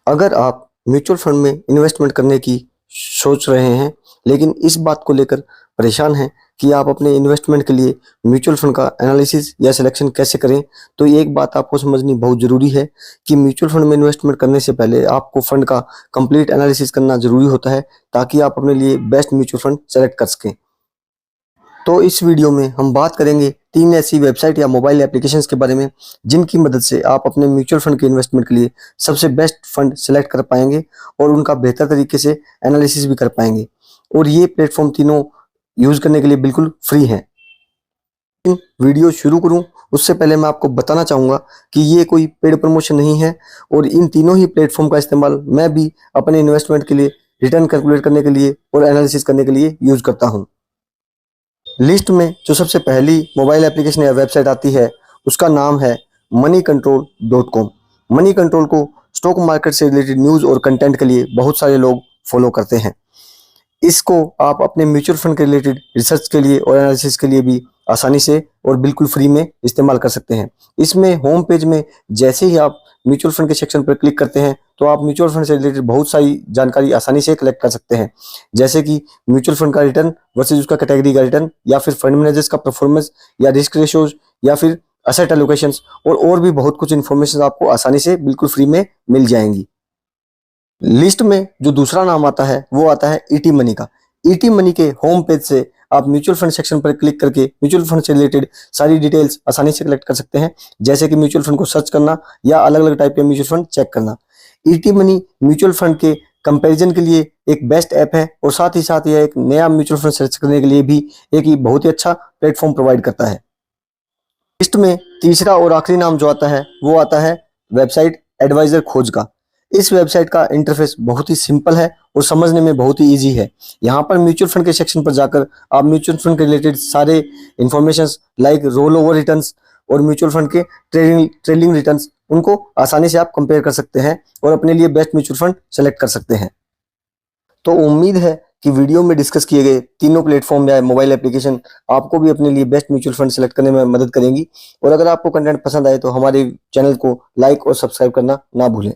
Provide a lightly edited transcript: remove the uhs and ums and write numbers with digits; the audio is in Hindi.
अगर आप म्यूचुअल फंड में इन्वेस्टमेंट करने की सोच रहे हैं, लेकिन इस बात को लेकर परेशान हैं कि आप अपने इन्वेस्टमेंट के लिए म्यूचुअल फंड का एनालिसिस या सिलेक्शन कैसे करें, तो एक बात आपको समझनी बहुत ज़रूरी है कि म्यूचुअल फंड में इन्वेस्टमेंट करने से पहले आपको फंड का कंप्लीट एनालिसिस करना ज़रूरी होता है, ताकि आप अपने लिए बेस्ट म्यूचुअल फंड सेलेक्ट कर सकें। तो इस वीडियो में हम बात करेंगे 3 ऐसी वेबसाइट या मोबाइल एप्लीकेशंस के बारे में, जिनकी मदद से आप अपने म्यूचुअल फंड के इन्वेस्टमेंट के लिए सबसे बेस्ट फंड सेलेक्ट कर पाएंगे और उनका बेहतर तरीके से एनालिसिस भी कर पाएंगे। और ये प्लेटफॉर्म तीनों यूज़ करने के लिए बिल्कुल फ्री हैं। वीडियो शुरू करूं उससे पहले मैं आपको बताना चाहूँगा कि ये कोई पेड प्रमोशन नहीं है और इन तीनों ही प्लेटफॉर्म का इस्तेमाल मैं भी अपने इन्वेस्टमेंट के लिए रिटर्न कैलकुलेट करने के लिए और एनालिसिस करने के लिए यूज़ करता हूँ। लिस्ट में जो सबसे पहली मोबाइल एप्लीकेशन या वेबसाइट आती है उसका नाम है moneycontrol.com। मनी कंट्रोल को स्टॉक मार्केट से रिलेटेड न्यूज़ और कंटेंट के लिए बहुत सारे लोग फॉलो करते हैं। इसको आप अपने म्यूचुअल फंड के रिलेटेड रिसर्च के लिए और एनालिसिस के लिए भी आसानी से और बिल्कुल फ्री में इस्तेमाल कर सकते हैं। इसमें होम पेज में जैसे ही आप म्यूचुअल फंड के सेक्शन पर क्लिक करते हैं तो आप म्यूचुअल फंड से रिलेटेड बहुत सारी जानकारी आसानी से कलेक्ट कर सकते हैं, जैसे कि म्यूचुअल फंड का रिटर्न वर्सेज उसका कैटेगरी का रिटर्न, या फिर फंड मैनेजर्स का परफॉर्मेंस या रिस्क रेशियोज, या फिर असेट एलोकेशंस और भी बहुत कुछ इन्फॉर्मेशन आपको आसानी से बिल्कुल फ्री में मिल जाएंगी। लिस्ट में जो दूसरा नाम आता है वो आता है ईटी मनी का। ईटी मनी के होम पेज से आप म्यूचुअल फंड सेक्शन पर क्लिक करके म्यूचुअल फंड से रिलेटेड सारी डिटेल्स आसानी से कलेक्ट कर सकते हैं, जैसे कि म्यूचुअल फंड को सर्च करना या अलग अलग टाइप के म्यूचुअल फंड चेक करना। ईटी मनी म्यूचुअल फंड के कंपैरिजन के लिए एक बेस्ट ऐप है और साथ ही साथ यह एक नया म्यूचुअल फंड सर्च करने के लिए भी एक बहुत ही अच्छा प्लेटफॉर्म प्रोवाइड करता है। लिस्ट में तीसरा और आखिरी नाम जो आता है वो आता है वेबसाइट एडवाइजर खोज का। इस वेबसाइट का इंटरफेस बहुत ही सिंपल है और समझने में बहुत ही इजी है। यहाँ पर म्यूचुअल फंड के सेक्शन पर जाकर आप म्यूचुअल फंड के रिलेटेड सारे informations like roll over returns और म्यूचुअल फंड के ट्रेलिंग रिटर्न्स उनको आसानी से आप कंपेयर कर सकते हैं और अपने लिए बेस्ट म्यूचुअल फंड सेलेक्ट कर सकते हैं। तो उम्मीद है कि वीडियो में डिस्कस किए गए तीनों प्लेटफॉर्म या मोबाइल एप्लीकेशन आपको भी अपने लिए बेस्ट म्यूचुअल फंड सेलेक्ट करने में मदद करेंगी। और अगर आपको कंटेंट पसंद आए तो हमारे चैनल को लाइक और सब्सक्राइब करना ना भूलें।